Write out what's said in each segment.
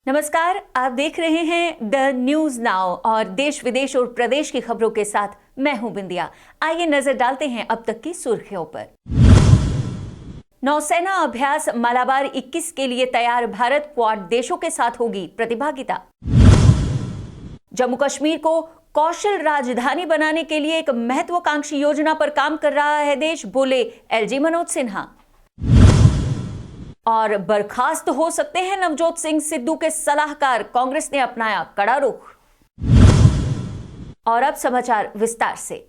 नमस्कार, आप देख रहे हैं द न्यूज नाउ और देश विदेश और प्रदेश की खबरों के साथ मैं हूं बिंदिया। आइए नजर डालते हैं अब तक की सुर्खियों पर। नौसेना अभ्यास मालाबार 21 के लिए तैयार भारत, क्वाड देशों के साथ होगी प्रतिभागिता। जम्मू कश्मीर को कौशल राजधानी बनाने के लिए एक महत्वाकांक्षी योजना पर काम कर रहा है देश, बोले एलजी मनोज सिन्हा। और बर्खास्त हो सकते हैं नवजोत सिंह सिद्धू के सलाहकार, कांग्रेस ने अपनाया कड़ा रुख। और अब समाचार विस्तार से।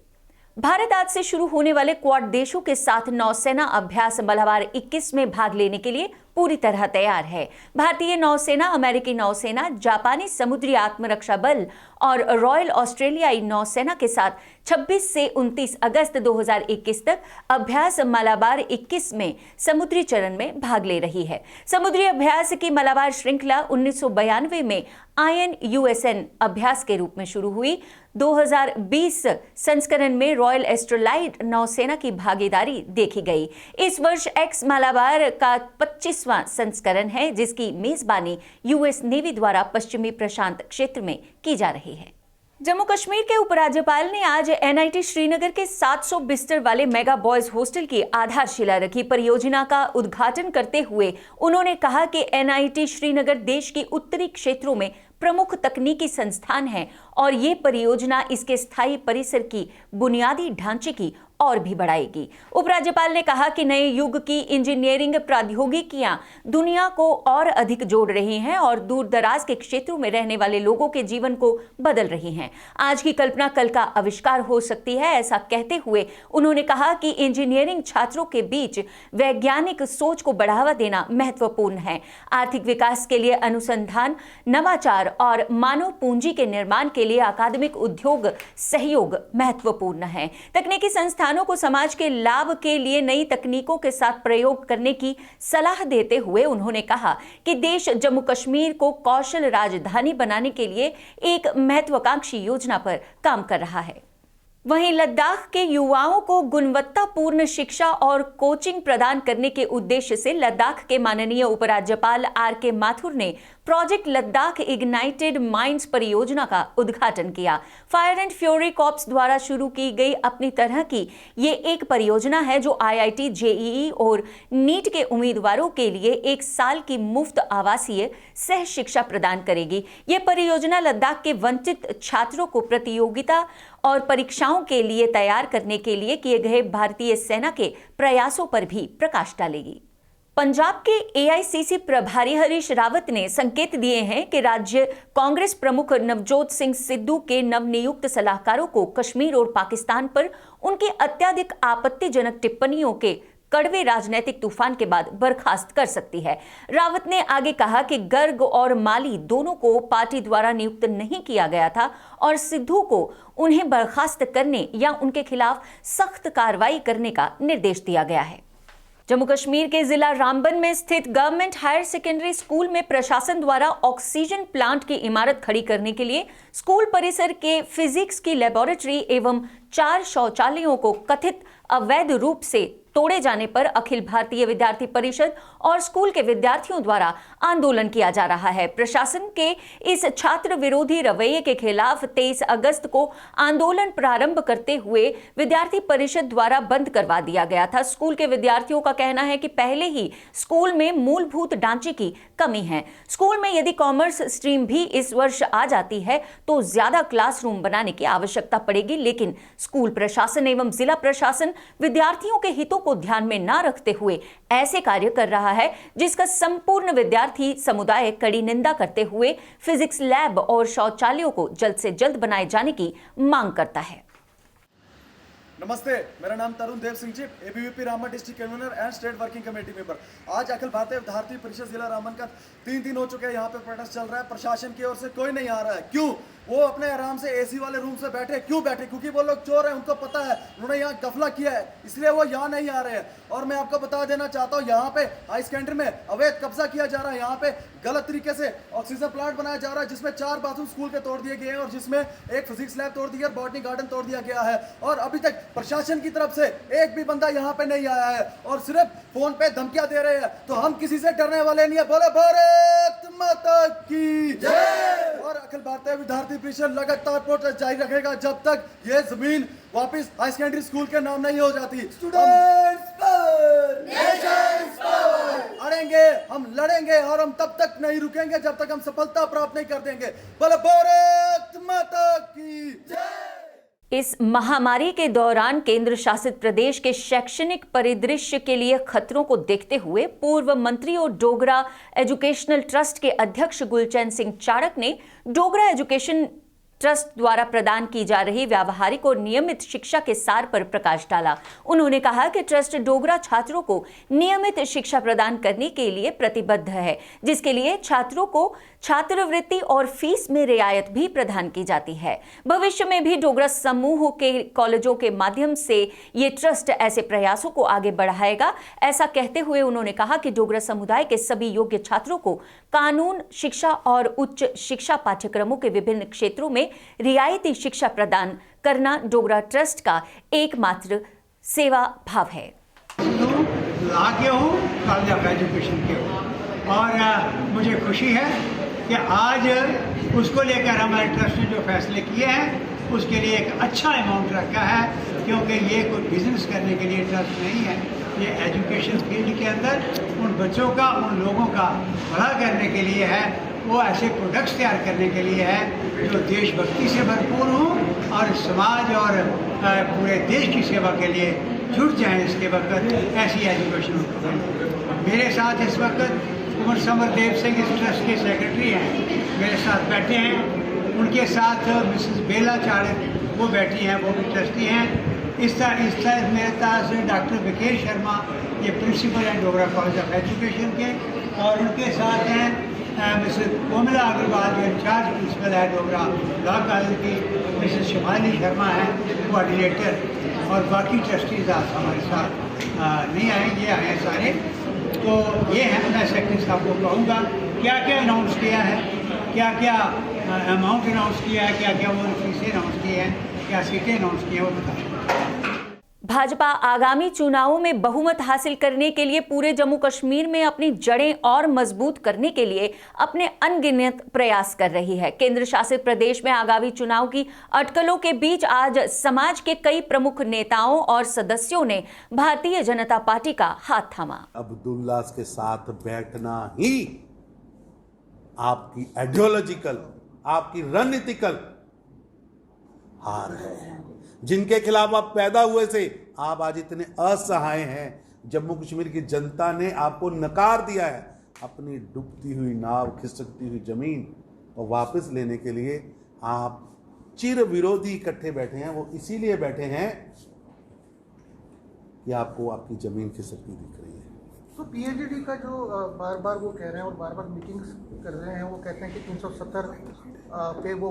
भारत आज से शुरू होने वाले क्वाड देशों के साथ नौसेना अभ्यास मलाबार 21 में भाग लेने के लिए पूरी तरह तैयार है। भारतीय नौसेना, अमेरिकी नौसेना, जापानी समुद्री आत्मरक्षा बल और रॉयल ऑस्ट्रेलियाई नौसेना के साथ 26 से 29 अगस्त 2021 तक अभ्यास मलाबार 21 में समुद्री चरण में भाग ले रही है। समुद्री अभ्यास की मलाबार श्रृंखला 1992 में INUSN अभ्यास के रूप में शुरू हुई। 2020 संस्करण में रॉयल एस्ट्रोलाइट नौसेना की भागीदारी देखी गई। इस वर्ष एक्स मलाबार का 25वां संस्करण है, जिसकी मेजबानी यूएस नेवी द्वारा पश्चिमी प्रशांत क्षेत्र में की जा रही है। जम्मू कश्मीर के उपराज्यपाल ने आज NIT श्रीनगर के 700 बिस्तर वाले मेगा बॉयज हॉस्टल की आधारशिला रखी। परियोजना का उद्घाटन करते हुए उन्होंने कहा कि NIT श्रीनगर देश के उत्तरी क्षेत्रों में प्रमुख तकनीकी संस्थान है और ये परियोजना इसके स्थायी परिसर की बुनियादी ढांचे की और भी बढ़ाएगी। उपराज्यपाल ने कहा कि नए युग की इंजीनियरिंग प्रौद्योगिकियां दुनिया को और अधिक जोड़ रही हैं और दूर दराज के क्षेत्रों में रहने वाले लोगों के जीवन को बदल रही हैं। आज की कल्पना कल का आविष्कार हो सकती है, ऐसा कहते हुए उन्होंने कहा कि इंजीनियरिंग छात्रों के बीच वैज्ञानिक सोच को बढ़ावा देना महत्वपूर्ण है। आर्थिक विकास के लिए अनुसंधान, नवाचार और मानव पूंजी के निर्माण के लिए अकादमिक उद्योग सहयोग महत्वपूर्ण है। तकनीकी संस्थानों को समाज के लाभ के लिए नई तकनीकों के साथ प्रयोग करने की सलाह देते हुए उन्होंने कहा कि देश जम्मू कश्मीर को कौशल राजधानी बनाने के लिए एक महत्वाकांक्षी योजना पर काम कर रहा है। वहीं लद्दाख के युवाओं को गुणवत्तापूर्ण शिक्षा और कोचिंग प्रदान करने के उद्देश्य से लद्दाख के माननीय उपराज्यपाल RK माथुर ने प्रोजेक्ट लद्दाख इग्नाइटेड माइंड्स परियोजना का उद्घाटन किया। फायर एंड फ्यूरी कॉर्प्स द्वारा शुरू की गई अपनी तरह की ये एक परियोजना है जो IIT, JEE और नीट के उम्मीदवारों के लिए एक साल की मुफ्त आवासीय सह शिक्षा प्रदान करेगी। ये परियोजना लद्दाख के वंचित छात्रों को प्रतियोगिता और परीक्षाओं के लिए तैयार करने के लिए किए गए भारतीय सेना के प्रयासों पर भी प्रकाश डालेगी। पंजाब के AICC प्रभारी हरीश रावत ने संकेत दिए हैं कि राज्य कांग्रेस प्रमुख नवजोत सिंह सिद्धू के नवनियुक्त सलाहकारों को कश्मीर और पाकिस्तान पर उनकी अत्यधिक आपत्तिजनक टिप्पणियों के कड़वे राजनीतिक तूफान के बाद बर्खास्त कर सकती है। रावत ने आगे कहा कि गर्ग और माली दोनों को पार्टी द्वारा नियुक्त नहीं किया गया था और सिद्धू को उन्हें बर्खास्त करने या उनके खिलाफ सख्त कार्रवाई करने का निर्देश दिया गया है। जम्मू कश्मीर के जिला रामबन में स्थित गवर्नमेंट हायर सेकेंडरी स्कूल में प्रशासन द्वारा ऑक्सीजन प्लांट की इमारत खड़ी करने के लिए स्कूल परिसर के फिजिक्स की लेबोरेटरी एवं 4 शौचालयों को कथित अवैध रूप से तोड़े जाने पर अखिल भारतीय विद्यार्थी परिषद और स्कूल के विद्यार्थियों द्वारा आंदोलन किया जा रहा है। प्रशासन के इस छात्र विरोधी रवैये के खिलाफ 23 अगस्त को आंदोलन प्रारंभ करते हुए विद्यार्थी परिषद द्वारा बंद करवा दिया गया था। स्कूल के विद्यार्थियों का कहना है कि पहले ही स्कूल में मूलभूत ढांचे की कमी है। स्कूल में यदि कॉमर्स स्ट्रीम भी इस वर्ष आ जाती है तो ज्यादा क्लासरूम बनाने की आवश्यकता पड़ेगी, लेकिन स्कूल प्रशासन एवं जिला प्रशासन विद्यार्थियों के हितों को ध्यान में न रखते हुए ऐसे कार्य कर रहा है, जिसका संपूर्ण विद्यार्थी समुदाय कड़ी निंदा करते हुए फिजिक्स लैब और शौचालयों को जल्द से जल्द बनाए जाने की मांग करता है। नमस्ते, मेरा नाम तरुण Dev Singh ji, ABVP Ramban district convener and state working committee member. आज अखिल भारतीय विद्यार्थी परिषद जिला रामबन का 3 दिन हो चुके हैं, यहाँ पे प्रोटेस्ट चल रहा है। प्रशासन की ओर से कोई नहीं आ रहा है। क्यों? वो अपने आराम से AC वाले रूम से बैठे, क्यों बैठे? क्योंकि वो लोग चोर हैं, उनको पता है, उन्होंने यहाँ गफला किया है, इसलिए वो यहाँ नहीं आ रहे हैं। और मैं आपको बता देना चाहता हूँ, यहाँ पे हाई सेकेंडरी में अवैध कब्जा किया जा रहा है। यहाँ पे गलत तरीके से ऑक्सीजन प्लांट बनाया जा रहा है, जिसमें 4 बाथरूम स्कूल के तोड़ दिए गए हैं और जिसमें एक फिजिक्स लैब तोड़ दी है, बॉटनी गार्डन तोड़ दिया गया है। और अभी तक प्रशासन की तरफ से एक भी बंदा यहाँ पे नहीं आया है और सिर्फ फोन पे धमकियां दे रहे हैं। तो हम किसी से डरने वाले नहीं है। बोले भारत माता की जय। और अखिल भारतीय विद्यार्थी परिषद लगातार प्रोटेस्ट जारी रखेगा जब तक ये जमीन वापस हाई सेकेंडरी स्कूल के नाम नहीं हो जाती। Students power, nations power. अड़ेंगे, हम लड़ेंगे और हम तब तक नहीं रुकेंगे जब तक हम सफलता प्राप्त नहीं कर देंगे। बोले भारत माता की जय। इस महामारी के दौरान केंद्र शासित प्रदेश के शैक्षणिक परिदृश्य के लिए खतरों को देखते हुए पूर्व मंत्री और डोगरा एजुकेशनल ट्रस्ट के अध्यक्ष गुलचैन सिंह चाड़क ने डोगरा एजुकेशन ट्रस्ट द्वारा प्रदान की जा रही व्यावहारिक और नियमित शिक्षा के सार पर प्रकाश डाला। उन्होंने कहा कि ट्रस्ट डोगरा छात्रों को नियमित शिक्षा प्रदान करने के लिए प्रतिबद्ध है, जिसके लिए छात्रों को छात्रवृत्ति और फीस में रियायत भी प्रदान की जाती है। भविष्य में भी डोगरा समूह के कॉलेजों के माध्यम से ये ट्रस्ट ऐसे प्रयासों को आगे बढ़ाएगा। ऐसा कहते हुए उन्होंने कहा कि डोगरा समुदाय के सभी योग्य छात्रों को कानून, शिक्षा और उच्च शिक्षा पाठ्यक्रमों के विभिन्न क्षेत्रों में रियायती शिक्षा प्रदान करना डोगरा ट्रस्ट का एकमात्र सेवा भाव है। ला के हूँ कॉलेज ऑफ एजुकेशन के और मुझे खुशी है कि आज उसको लेकर हमारे ट्रस्ट ने जो फैसले किए हैं उसके लिए एक अच्छा अमाउंट रखा है, क्योंकि ये कोई बिजनेस करने के लिए ट्रस्ट नहीं है। ये एजुकेशन फील्ड के अंदर उन बच्चों का, उन लोगों का भला करने के लिए है, वो ऐसे प्रोडक्ट्स तैयार करने के लिए है जो देशभक्ति से भरपूर हों और समाज और पूरे देश की सेवा के लिए जुट जाएं। इसके वक्त ऐसी एजुकेशन मेरे साथ इस वक्त कुंवर समरदेव सिंह इस ट्रस्ट के सेक्रेटरी हैं, मेरे साथ बैठे हैं। उनके साथ मिसेस बेला चाड़क वो बैठी हैं, वो भी ट्रस्टी हैं। इस तरह मेरे साथ से डॉक्टर विकेश शर्मा, ये प्रिंसिपल हैं डोगरा कॉलेज ऑफ एजुकेशन के, और उनके साथ हैं मिसेस कोमला अग्रवाल जो इंचार्ज प्रिंसिपल है डोगरा लॉ कॉलेज की, मिसेस शिवानी शर्मा हैं कोऑर्डिनेटर, और बाकी ट्रस्टीज आज हमारे साथ नहीं आए, ये आए हैं सारे। तो ये है, मैं सेक्रेटरी साहब को कहूँगा क्या क्या अनाउंस किया है, क्या क्या अमाउंट अनाउंस किया है, क्या क्या वो फीसें अनाउंस की हैं, क्या सीटें अनाउंस की हैं, वो बताएं। भाजपा आगामी चुनावों में बहुमत हासिल करने के लिए पूरे जम्मू कश्मीर में अपनी जड़ें और मजबूत करने के लिए अपने अनगिनत प्रयास कर रही है। केंद्र शासित प्रदेश में आगामी चुनाव की अटकलों के बीच आज समाज के कई प्रमुख नेताओं और सदस्यों ने भारतीय जनता पार्टी का हाथ थामा। अब्दुल्ला के साथ बैठना ही आपकी आइडियोलॉजिकल, आपकी रणनीतिकल हार है। जिनके खिलाफ आप पैदा हुए से आप आज इतने असहाय हैं। जम्मू कश्मीर की जनता ने आपको नकार दिया है। अपनी डूबती हुई नाव, खिसकती हुई जमीन को वापस लेने के लिए आप चिर विरोधी इकट्ठे बैठे हैं। वो इसीलिए बैठे हैं कि आपको आपकी जमीन खिसकती दिख रही है। तो पीएचडी का जो बार बार वो कह रहे हैं और बार बार मीटिंग्स कर रहे हैं, वो कहते हैं कि 370 पे वो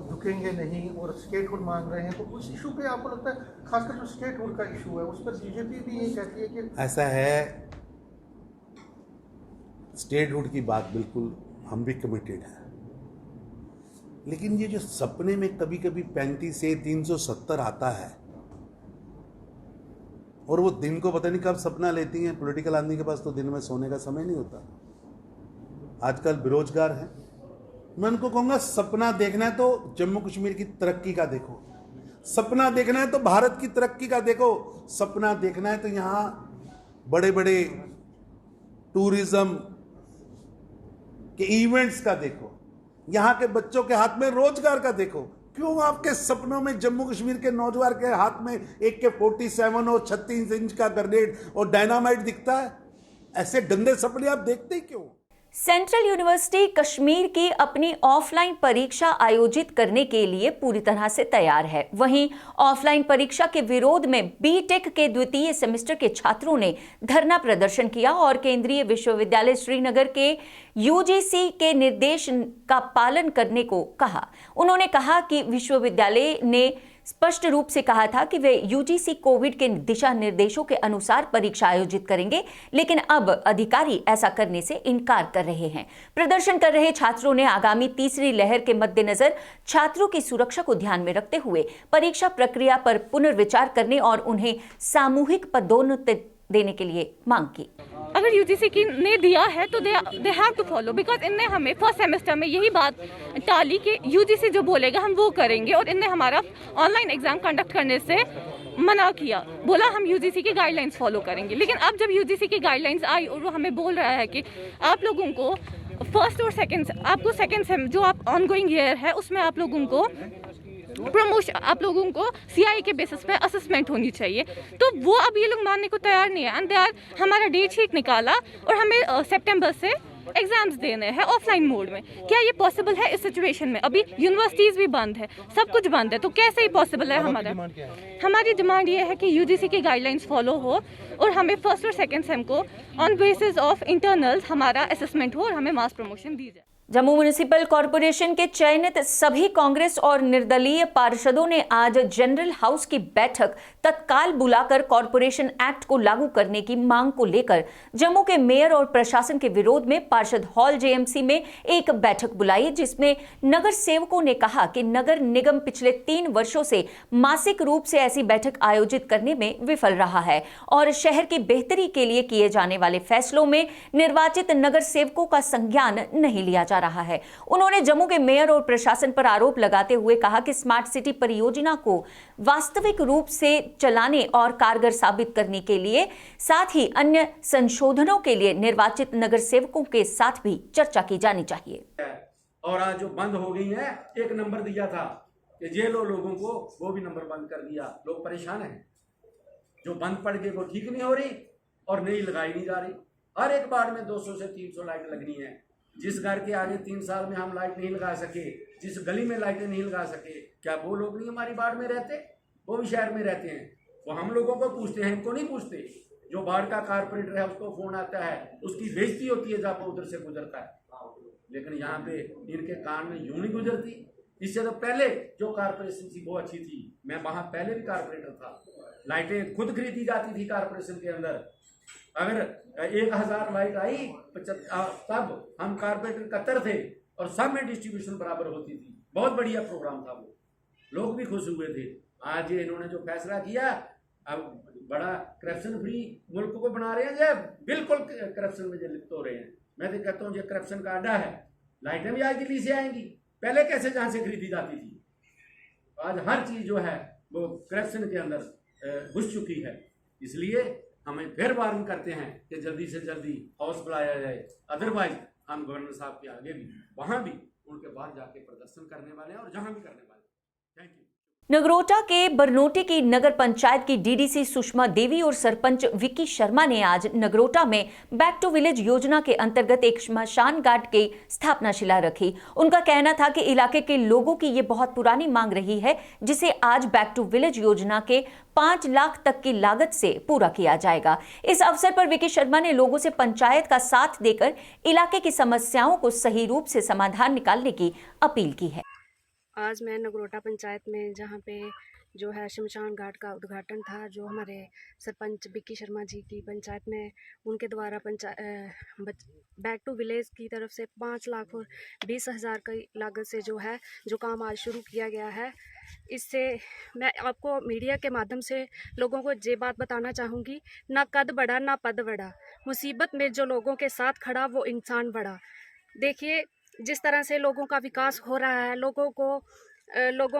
झुकेंगे नहीं और स्टेटहुड मांग रहे हैं। तो उस इशू पे आपको लगता है, खासकर जो स्टेटहुड का इशू है उस पर बीजेपी भी ये कहती है कि ऐसा है, स्टेटहुड की बात बिल्कुल हम भी कमिटेड है, लेकिन ये जो सपने में कभी कभी 35 से 370 आता है और वो दिन को पता नहीं कब सपना लेती हैं। पॉलिटिकल आदमी के पास तो दिन में सोने का समय नहीं होता। आजकल बेरोजगार हैं। मैं उनको कहूँगा, सपना देखना है तो जम्मू कश्मीर की तरक्की का देखो, सपना देखना है तो भारत की तरक्की का देखो, सपना देखना है तो यहाँ बड़े बड़े टूरिज्म के इवेंट्स का देखो, यहाँ के बच्चों के हाथ में रोजगार का देखो। क्यों आपके सपनों में जम्मू कश्मीर के नौजवान के हाथ में AK-47 और 36 इंच का ग्रेनेड और डायनामाइट दिखता है? ऐसे गंदे सपने आप देखते ही क्यों? सेंट्रल यूनिवर्सिटी कश्मीर की अपनी ऑफलाइन परीक्षा आयोजित करने के लिए पूरी तरह से तैयार है। वहीं ऑफलाइन परीक्षा के विरोध में बीटेक के द्वितीय सेमेस्टर के छात्रों ने धरना प्रदर्शन किया और केंद्रीय विश्वविद्यालय श्रीनगर के यूजीसी के निर्देश का पालन करने को कहा। उन्होंने कहा कि विश्वविद्यालय ने स्पष्ट रूप से कहा था कि वे यूजीसी कोविड के दिशा निर्देशों के अनुसार परीक्षा आयोजित करेंगे, लेकिन अब अधिकारी ऐसा करने से इनकार कर रहे हैं। प्रदर्शन कर रहे छात्रों ने आगामी तीसरी लहर के मद्देनजर छात्रों की सुरक्षा को ध्यान में रखते हुए परीक्षा प्रक्रिया पर पुनर्विचार करने और उन्हें सामूहिक पदोन्नति देने के लिए मांग की। अगर यूजीसी की ने दिया है तो they have to follow, because इनने हमें फर्स्ट सेमेस्टर में यही बात टाली कि यूजीसी जो बोलेगा हम वो करेंगे, और इनने हमारा ऑनलाइन एग्जाम कंडक्ट करने से मना किया, बोला हम यूजीसी की गाइडलाइंस फॉलो करेंगे। लेकिन अब जब यूजीसी की गाइडलाइंस आई और वो हमें बोल रहा है कि आप लोगों को फर्स्ट और सेकंड, आपको सेकंड सेम जो आप ऑनगोइंग ईयर है उसमें आप लोगों को प्रमोशन, आप लोगों को सीआई के बेसिस पे असेसमेंट होनी चाहिए, तो वो अब ये लोग मानने को तैयार नहीं है। एंड दे आर हमारा डेट शीट निकाला और हमें सितंबर से एग्जाम्स देने हैं ऑफलाइन मोड में। क्या ये पॉसिबल है इस सिचुएशन में? अभी यूनिवर्सिटीज भी बंद है, सब कुछ बंद है, तो कैसे ही पॉसिबल है? हमारी डिमांड ये है कि यूजीसी की गाइडलाइंस फॉलो हो और हमें फर्स्ट और सेकंड सेम को ऑन बेसिस ऑफ इंटरनल्स हमारा असेसमेंट हो और हमें मास प्रमोशन दी जाए। जम्मू म्युनिसिपल कॉरपोरेशन के चयनित सभी कांग्रेस और निर्दलीय पार्षदों ने आज जनरल हाउस की बैठक तत्काल बुलाकर कॉरपोरेशन एक्ट को लागू करने की मांग को लेकर जम्मू के मेयर और प्रशासन के विरोध में पार्षद हॉल जेएमसी में एक बैठक बुलाई, जिसमें नगर सेवकों ने कहा कि नगर निगम पिछले 3 वर्षों से मासिक रूप से ऐसी बैठक आयोजित करने में विफल रहा है और शहर की बेहतरी के लिए किए जाने वाले फैसलों में निर्वाचित नगर सेवकों का संज्ञान नहीं लिया जा रहा है। उन्होंने जम्मू के मेयर और प्रशासन पर आरोप लगाते हुए कहा कि स्मार्ट सिटी परियोजना को वास्तविक रूप से चलाने और कारगर साबित करने के लिए साथ ही अन्य संशोधनों के लिए निर्वाचित नगर सेवकों के साथ भी चर्चा की जानी चाहिए। और आज जो बंद हो गई है, एक नंबर दिया था कि जेलों लोगों को, वो भी नंबर बंद कर दिया। लोग परेशान हैं, जो बंद पड़ गई वो ठीक नहीं हो रही और नई लगाई नहीं जा रही। हर एक वार्ड में 200 से 300 लाइट लगनी है। जिस घर के आगे 3 साल में हम लाइट नहीं लगा सके, जिस गली में लाइटें नहीं लगा सके, क्या वो लोग नहीं हमारी वार्ड में रहते? वो भी शहर में रहते हैं। वो हम लोगों को पूछते हैं, इनको नहीं पूछते। जो वार्ड का कारपोरेटर है उसको फोन आता है, उसकी बेइज्जती होती है जब वो उधर से गुजरता है। लेकिन यहाँ पे इनके कान में यूं नहीं गुजरती। इससे तो पहले जो कारपोरेशन थी वो अच्छी थी। मैं वहाँ पहले भी कारपोरेटर था, लाइटें खुद खरीदी जाती थी कारपोरेशन के अंदर। अगर 1000 लाइट आई तब हम कारपोरेटर 71 थे और सब में डिस्ट्रीब्यूशन बराबर होती थी। बहुत बढ़िया प्रोग्राम था वो, लोग भी खुश हुए थे। आज ये इन्होंने जो फैसला किया, अब बड़ा करप्शन फ्री मुल्क को बना रहे हैं, जो बिल्कुल करप्शन में जो लिप्त हो रहे हैं। मैं तो कहता हूँ ये करप्शन का अड्डा है। लाइटें भी आज दिल्ली से आएंगी, पहले कैसे जहाँ से खरीदी जाती थी। आज हर चीज़ जो है वो करप्शन के अंदर घुस चुकी है। इसलिए हमें फिर वार्न करते हैं कि जल्दी से जल्दी हाउस बुलाया जाए, अदरवाइज हम गवर्नर साहब के आगे भी, वहाँ भी उनके बाद जाके प्रदर्शन करने वाले हैं और जहाँ भी करने वाले हैं। Thank you. नगरोटा के बरनोटी की नगर पंचायत की डीडीसी सुषमा देवी और सरपंच विक्की शर्मा ने आज नगरोटा में बैक टू विलेज योजना के अंतर्गत एक श्मशान घाट की स्थापना शिला रखी। उनका कहना था कि इलाके के लोगों की ये बहुत पुरानी मांग रही है, जिसे आज बैक टू विलेज योजना के 5 लाख तक की लागत से पूरा किया जाएगा। इस अवसर पर विक्की शर्मा ने लोगों से पंचायत का साथ देकर इलाके की समस्याओं को सही रूप से समाधान निकालने की अपील की है। आज मैं नगरोटा पंचायत में, जहाँ पे जो है शमशान घाट का उद्घाटन था, जो हमारे सरपंच विक्की शर्मा जी की पंचायत में उनके द्वारा बैक टू विलेज की तरफ से 5 लाख और 20,000 की लागत से जो काम आज शुरू किया गया है। इससे मैं आपको मीडिया के माध्यम से लोगों को ये बात बताना चाहूँगी, ना कद बढ़ा ना पद बढ़ा, मुसीबत में जो लोगों के साथ खड़ा वो इंसान बढ़ा। देखिए जिस तरह से लोगों का विकास हो रहा है, लोगों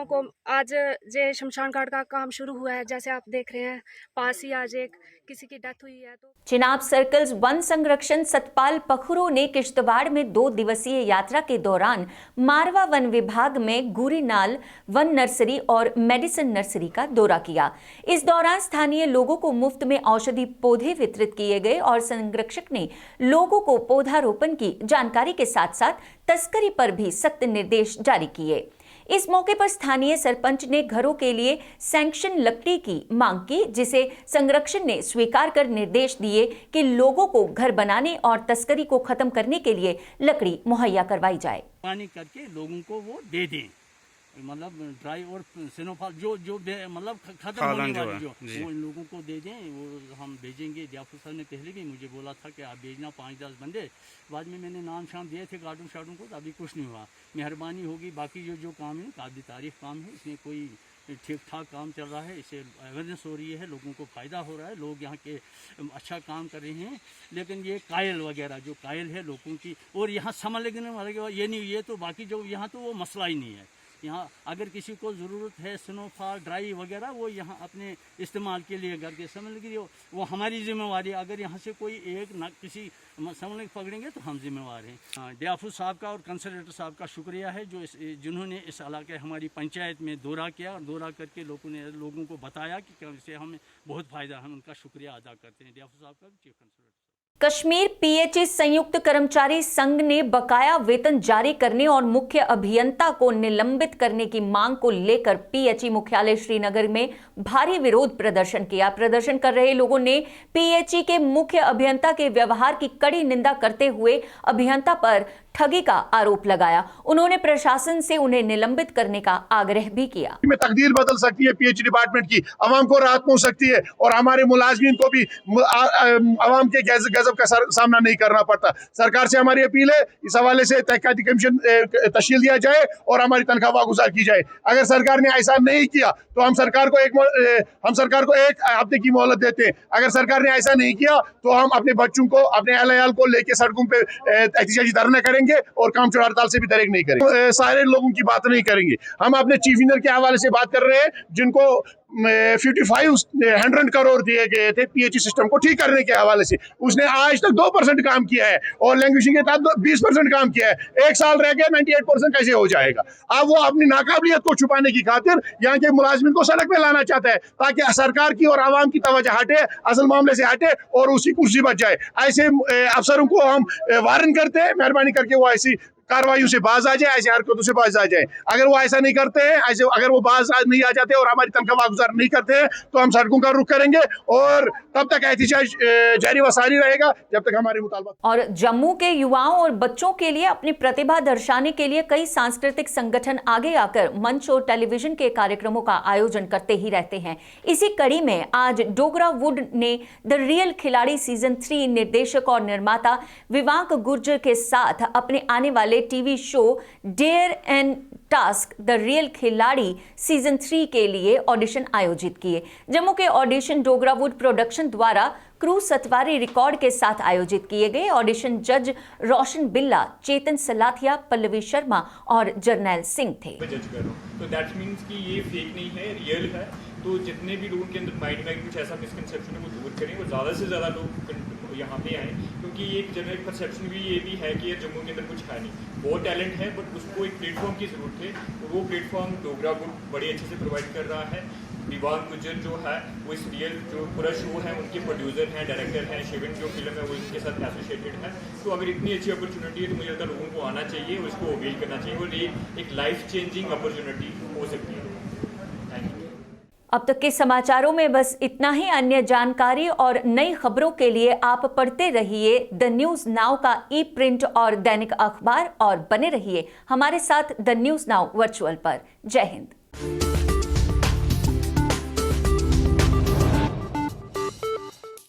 को आज जे शमशान घाट का काम शुरू हुआ है, जैसे आप देख रहे हैं पास ही आज एक किसी की डेथ हुई है। तो चिनाब सर्कल्स वन संरक्षण सतपाल पखुरो ने किश्तवाड़ में 2 दिवसीय यात्रा के दौरान मारवा वन विभाग में गुरीनाल वन नर्सरी और मेडिसिन नर्सरी का दौरा किया। इस दौरान स्थानीय लोगों को मुफ्त में औषधि पौधे वितरित किए गए और संरक्षक ने लोगों को पौधारोपण की जानकारी के साथ साथ तस्करी पर भी सख्त निर्देश जारी किए। इस मौके पर स्थानीय सरपंच ने घरों के लिए सैंक्शन लकड़ी की मांग की, जिसे संरक्षण ने स्वीकार कर निर्देश दिए कि लोगों को घर बनाने और तस्करी को खत्म करने के लिए लकड़ी मुहैया करवाई जाए। पानी करके लोगों को वो दे दें, मतलब ड्राई और स्नोफॉल जो मतलब खत्म होने वाली जो वो इन लोगों को दे दें, वो हम भेजेंगे। जाफर साहब ने पहले भी मुझे बोला था कि आप भेजना 5-10 बंदे। बाद में मैंने नाम शाम दिए थे गार्डन शार्डों को, तो अभी कुछ नहीं हुआ। मेहरबानी होगी। बाकी जो काम है काबिल तारीफ काम है, इसमें कोई ठीक ठाक काम चल रहा है, इससे अवेयरनेस हो रही है, लोगों को फ़ायदा हो रहा है, लोग यहाँ के अच्छा काम कर रहे हैं। लेकिन ये कायल वगैरह जो कायल है लोगों की, और यहाँ समझ लगने वाले ये नहीं, ये तो बाकी जो यहाँ तो वो मसला ही नहीं है। यहाँ अगर किसी को ज़रूरत है स्नोफॉल ड्राई वगैरह, वो यहाँ अपने इस्तेमाल के लिए करके समझ लीजिए वो हमारी जिम्मेवारी है। अगर यहाँ से कोई एक ना किसी समझ पकड़ेंगे तो हम जिम्मेवार हैं। डियाफू साहब का और कंसल्टेंट साहब का शुक्रिया है जो जिन्होंने इस इलाके हमारी पंचायत में दौरा किया, और दौरा करके लोगों को बताया कि इससे हमें बहुत फ़ायदा है। हम उनका शुक्रिया अदा करते हैं, डियाफू साहब का चीफ कंसल्टेंट। कश्मीर पीएचई संयुक्त कर्मचारी संघ ने बकाया वेतन जारी करने और मुख्य अभियंता को निलंबित करने की मांग को लेकर पीएचई मुख्यालय श्रीनगर में भारी विरोध प्रदर्शन किया। प्रदर्शन कर रहे लोगों ने पीएचई के मुख्य अभियंता के व्यवहार की कड़ी निंदा करते हुए अभियंता पर ठगी का आरोप लगाया। उन्होंने प्रशासन से उन्हें निलंबित करने का आग्रह भी किया। में तकदीर बदल सकती है पीएचई डिपार्टमेंट की, अवाम को राहत पहुंच सकती है और हमारे मुलाजमीन को भी अवाम के गजब का सामना नहीं करना पड़ता। सरकार से हमारी अपील है, इस हवाले से तहकीकाती कमीशन तश्कील दिया जाए और हमारी तनख्वाह वागुजार की जाए। अगर सरकार ने ऐसा नहीं किया तो हम सरकार को एक हफ्ते की मोहलत देते हैं। अगर सरकार ने ऐसा नहीं किया तो हम अपने बच्चों को, अपने अहल को लेकर सड़कों पे एहतजाजी धरना करेंगे और काम चोर हड़ताल से भी दरेक नहीं करेंगे। सारे लोगों की बात नहीं करेंगे। हम अपने चीफ इंजीनियर के हवाले से बात कर रहे हैं, जिनको 55 करोड़ दिए गए थे पीएचई सिस्टम को ठीक करने के हवाले से। उसने आज तक 2% काम किया है और लैंग्वेजिंग के तहत 20% काम किया है। 1 साल रह गया, 98% कैसे हो जाएगा? अब वो अपनी नाकाबिलियत को छुपाने की खातिर यहाँ के मुलाजिमिन को सड़क पे लाना चाहता है, ताकि सरकार की और आवाम की तवज्जो हटे, असल मामले से हटे और उसकी कुर्सी बच जाए। ऐसे अफसरों को हम वार्न करते हैं, मेहरबानी करके वो ऐसी कार्रवाइयों से बाज आ जाए, ऐसे हरकतों से बाज आ जाए। अगर वो ऐसा नहीं करते हैं, अगर वो बाज नहीं आ जाते और हमारी तनख्वाह वागुजार नहीं करते हैं, तो हम सड़कों का रुख करेंगे और तब तक एहतजाज जारी व सारी रहेगा जब तक हमारे मुतालबा। और जम्मू के युवाओं और बच्चों के लिए अपनी प्रतिभा दर्शाने के लिए कई सांस्कृतिक संगठन आगे आकर मंच और टेलीविजन के कार्यक्रमों का आयोजन करते ही रहते हैं। इसी कड़ी में आज डोगरा वुड ने द रियल खिलाड़ी सीजन 3 निर्देशक और निर्माता विवांक गुर्जर के साथ अपने आने वाले TV show dare and task the real Khiladi season 3 के लिए ऑडिशन आयोजित किए। जम्मू के ऑडिशन डोगरा वुड प्रोडक्शन द्वारा क्रू सतवारी रिकॉर्ड के साथ आयोजित किए गए। ऑडिशन जज रोशन बिल्ला, चेतन सलाथिया, पल्लवी शर्मा और जर्नैल सिंह थे। तो दैट मीन्स कि ये फेक नहीं है, रियल है। तो जितने भी लोगों के अंदर माइंड में कुछ ऐसा मिसकंसेप्शन है वो दूर करें और ज़्यादा से ज़्यादा लोग यहाँ पे आएँ, क्योंकि एक जनरल परसेप्शन भी ये भी है कि जम्मू के अंदर कुछ है नहीं। बहुत टैलेंट है बट उसको एक प्लेटफॉर्म की ज़रूरत है और वो प्लेटफॉर्म डोगरा वुड बड़े अच्छे से प्रोवाइड कर रहा है। विवांक गुर्जर जो है वो इस रियल जो पूरा शो है उनके प्रोड्यूसर हैं, डायरेक्टर हैं। शिवन जो फिल्म है वो इनके साथ एसोसिएटेड है। तो अगर इतनी अच्छी अपॉर्चुनिटी है तो मुझे लगता है लोगों को आना चाहिए और इसको अवेल करना चाहिए और ये एक लाइफ चेंजिंग अपॉर्चुनिटी हो सकती है। Thank you. अब तक के समाचारों में बस इतना ही। अन्य जानकारी और नई खबरों के लिए आप पढ़ते रहिए द न्यूज़ नाउ का ई प्रिंट और दैनिक अखबार और बने रहिए हमारे साथ द न्यूज़ नाउ वर्चुअल पर। जय हिंद।